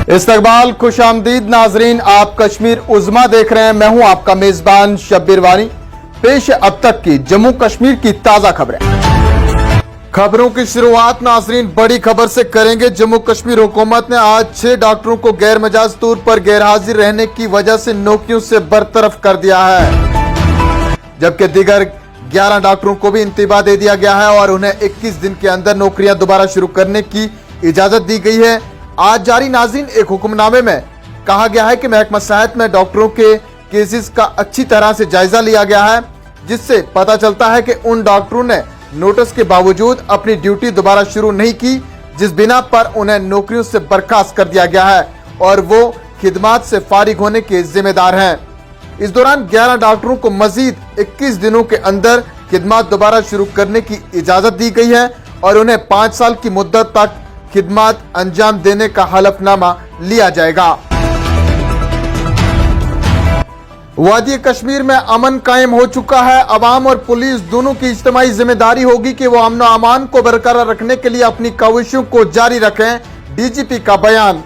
इस्तकबाल खुशामदीद नाजरीन, आप कश्मीर उज़्मा देख रहे हैं। मैं हूं आपका मेजबान शब्बीर वानी। पेश है अब तक की जम्मू कश्मीर की ताजा खबरें। खबरों की शुरुआत नाजरीन बड़ी खबर से करेंगे। जम्मू कश्मीर हुकूमत ने आज 6 डॉक्टरों को गैर मजाज तौर पर गैरहाजिर रहने की वजह से नौकरियों से बरतरफ कर दिया है, जबकि दीगर 11 डॉक्टरों को भी इंतबा दे दिया गया है और उन्हें 21 दिन के अंदर नौकरियां दोबारा शुरू करने की इजाजत दी गई है। आज जारी नाज़रीन एक हुक्मनामे में कहा गया है कि महकमा सेहत में डॉक्टरों के केसेस का अच्छी तरह से जायजा लिया गया है, जिससे पता चलता है कि उन डॉक्टरों ने नोटिस के बावजूद अपनी ड्यूटी दोबारा शुरू नहीं की, जिस बिना पर उन्हें नौकरियों से बर्खास्त कर दिया गया है और वो खिदमात से फारिग होने के जिम्मेदार हैं। इस दौरान 11 डॉक्टरों को मजीद 21 दिनों के अंदर खिदमात दोबारा शुरू करने की इजाजत दी गई है और उन्हें 5 साल की मुद्दत तक खिदमात अंजाम देने का हलफनामा लिया जाएगा। वादी कश्मीर में अमन कायम हो चुका है। अवाम और पुलिस दोनों की इज्तिमाई जिम्मेदारी होगी कि वो अमन अमान को बरकरार रखने के लिए अपनी काविशों को जारी रखें। डीजीपी का बयान।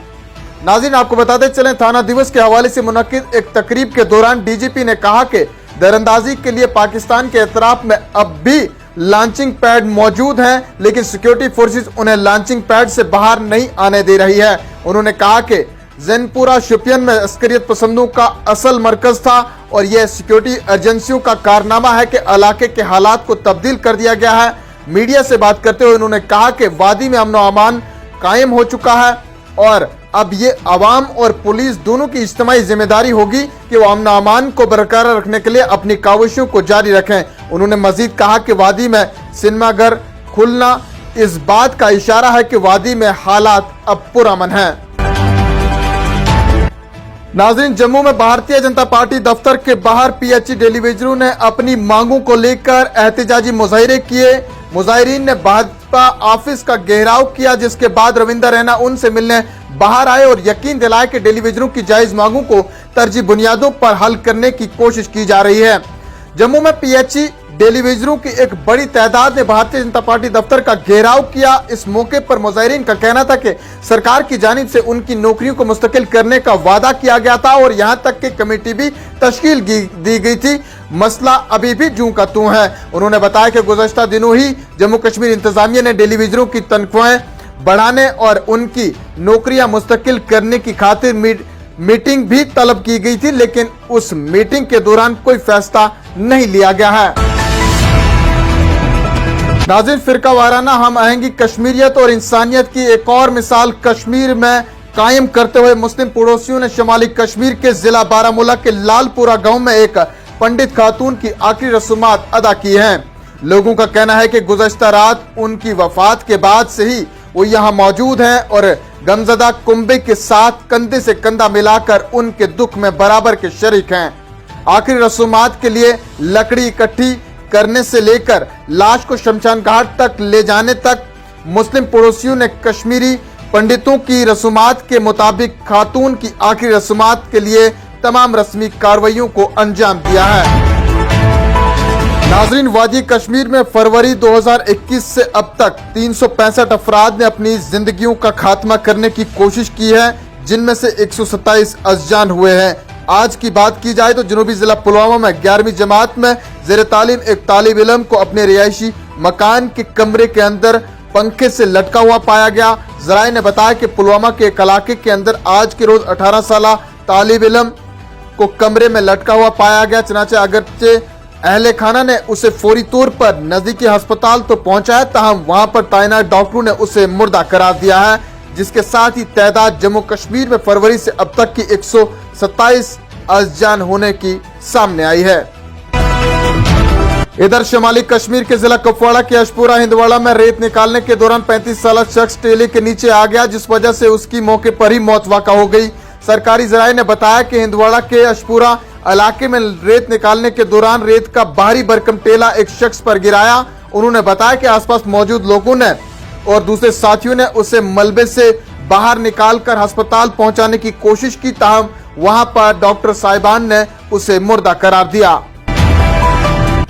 नाज़रीन आपको बताते चलें, थाना दिवस के हवाले से मुनक्किद एक तकरीब के दौरान डीजीपी ने कहा कि दरअंदाजी के लिए पाकिस्तान के एतराफ में अब भी लॉन्चिंग पैड मौजूद हैं, लेकिन सिक्योरिटी फोर्सेस उन्हें लॉन्चिंग पैड से बाहर नहीं आने दे रही है। उन्होंने कहा कि जैनपुरा शोपियान में अस्करियत पसंदों का असल मरकज था और यह सिक्योरिटी एजेंसियों का कारनामा है कि इलाके के हालात को तब्दील कर दिया गया है। मीडिया से बात करते हुए उन्होंने कहा कि वादी में अमन व अमान कायम हो चुका है और अब ये अवाम और पुलिस दोनों की इज्तिमाई जिम्मेदारी होगी कि वो अमन अमान को बरकरार रखने के लिए अपनी काविशों को जारी रखें। उन्होंने मजीद कहा कि वादी में सिनेमाघर खुलना इस बात का इशारा है कि वादी में हालात अब पुरअमन हैं। नाज़रीन जम्मू में भारतीय जनता पार्टी दफ्तर के बाहर पीएचई डेलीवेजरों ने अपनी मांगों को लेकर एहतजाजी मुजाहरे किए। मुजाहिरीन ने भाजपा ऑफिस का घेराव किया, जिसके बाद रविंदर रैना उनसे मिलने बाहर आए और यकीन दिलाए कि डेलीवेजरों की जायज मांगों को तरजीह बुनियादों पर हल करने की कोशिश की जा रही है। जम्मू में पीएचई डेलीवेजरों की एक बड़ी तादाद ने भारतीय जनता पार्टी दफ्तर का घेराव किया। इस मौके पर मुजाहिरीन का कहना था कि सरकार की जानिब से उनकी नौकरियों को मुस्तकिल करने का वादा किया गया था और यहां तक कि कमेटी भी तश्कील दी गई थी। मसला अभी भी जूं का तूं है। उन्होंने बताया कि गुज़श्ता दिनों ही जम्मू कश्मीर इंतजामिया ने डेलीवेजरों की तनख्वाहें बढ़ाने और उनकी नौकरियां मुस्तकिल करने की खातिर मीटिंग भी तलब की गई थी, लेकिन उस मीटिंग के दौरान कोई फैसला नहीं लिया गया है। नाज़रीन फिरका वाराना हम आहंगी कश्मीरियत और इंसानियत की एक और मिसाल कश्मीर में कायम करते हुए मुस्लिम पड़ोसियों ने शुमाली कश्मीर के जिला बारामूला के लालपुरा गांव में एक पंडित खातून की आखिरी रसूमात अदा की हैं। लोगों का कहना है कि गुज़श्ता रात उनकी वफात के बाद से ही वो यहाँ मौजूद हैं और गमजदा कुंबे के साथ कंधे से कंधा मिलाकर उनके दुख में बराबर के शरीक हैं। आखिरी रसूमात के लिए लकड़ी इकट्ठी करने से लेकर लाश को शमशान घाट तक ले जाने तक मुस्लिम पड़ोसियों ने कश्मीरी पंडितों की रसूमात के मुताबिक खातून की आखिरी रसूमात के लिए तमाम रस्मी कार्रवाइयों को अंजाम दिया है। नाज़रीन वादी कश्मीर में फरवरी 2021 से अब तक 365 अफराद ने अपनी जिंदगियों का खात्मा करने की कोशिश की है, जिनमें से 127 अज़जान हुए हैं। आज की बात की जाए तो जनूबी जिला पुलवामा में 11वीं जमात में ज़ेर तालीम एक तालिब इल्म को अपने रिहायशी मकान के कमरे के अंदर पंखे से लटका हुआ पाया गया। ज़राए ने बताया कि पुलवामा के एक इलाके के अंदर आज के रोज 18 साल तालिब इल्म को कमरे में लटका हुआ पाया गया। चनाचे अगरचे अहले खाना ने उसे फौरी तौर पर नजदीकी अस्पताल तो पहुंचाया, ताहम वहां पर तैनात डॉक्टरों ने उसे मुर्दा करार दिया है, जिसके साथ ही तादाद जम्मू कश्मीर में फरवरी से अब तक की 127 अज़जान होने की सामने आई है। इधर शुमाली कश्मीर के जिला कुपवाड़ा के अशपुरा हिंदवाड़ा में रेत निकालने के दौरान 35 साल शख्स टेले के नीचे आ गया, जिस वजह से उसकी मौके पर ही मौत वाक़ा हो गई। सरकारी जराये ने बताया कि हिंदवाड़ा के अशपुरा इलाके में रेत निकालने के दौरान रेत का भारी भरकम टेला एक शख्स पर गिराया। उन्होंने बताया कि आसपास मौजूद लोगों ने और दूसरे साथियों ने उसे मलबे से बाहर निकालकर अस्पताल पहुंचाने की कोशिश की, ताहम वहां पर डॉक्टर साहिबान ने उसे मुर्दा करार दिया।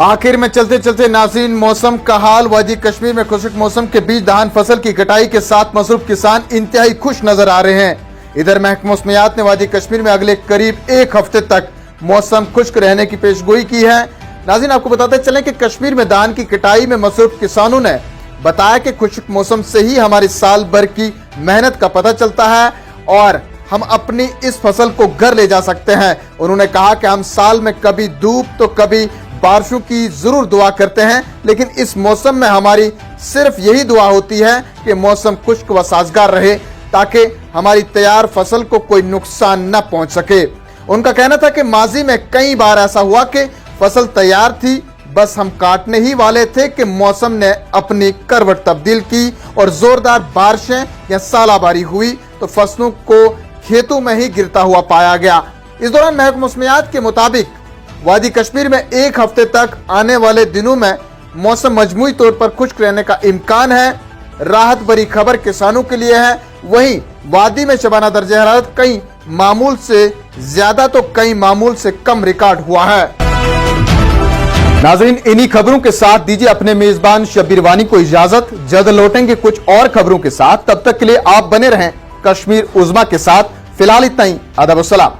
आखिर में चलते चलते नाज़रीन मौसम का हाल। वादी कश्मीर में खुशक मौसम के बीच धान फसल की कटाई के साथ मसरूफ किसान इंतहाई खुश नजर आ रहे हैं। इधर महकमा मौसमियात ने वादी कश्मीर में अगले करीब एक हफ्ते तक मौसम खुश्क रहने की पेशगोई की है। नाज़रीन, आपको बताते चलें कि कश्मीर में धान की कटाई में मसरूफ किसानों ने बताया कि खुश्क मौसम से ही हमारी साल भर की मेहनत का पता चलता है और हम अपनी इस फसल को घर ले जा सकते हैं। उन्होंने कहा कि हम साल में कभी धूप तो कभी बारिशों की जरूर दुआ करते हैं, लेकिन इस मौसम में हमारी सिर्फ यही दुआ होती है कि मौसम खुश्क व साजगार रहे ताकि हमारी तैयार फसल को कोई नुकसान न पहुंच सके। उनका कहना था कि माजी में कई बार ऐसा हुआ कि फसल तैयार थी, बस हम काटने ही वाले थे कि मौसम ने अपनी करवट तब्दील की और जोरदार बारिशें या सालाबारी हुई तो फसलों को खेतों में ही गिरता हुआ पाया गया। इस दौरान महकमा मौसमियात के मुताबिक वादी कश्मीर में एक हफ्ते तक आने वाले दिनों में मौसम मजमूई तौर पर खुश्क रहने का इम्कान है। राहत भरी खबर किसानों के लिए है। वहीं वादी में शबाना दर्जा हरारत कई मामूल से ज्यादा तो कई मामूल से कम रिकॉर्ड हुआ है। नाज़रीन, इन्हीं खबरों के साथ दीजिए अपने मेजबान शब्बीर वानी को इजाजत। जल्द लौटेंगे कुछ और खबरों के साथ, तब तक के लिए आप बने रहें कश्मीर उज़्मा के साथ। फिलहाल इतना ही। आदाब।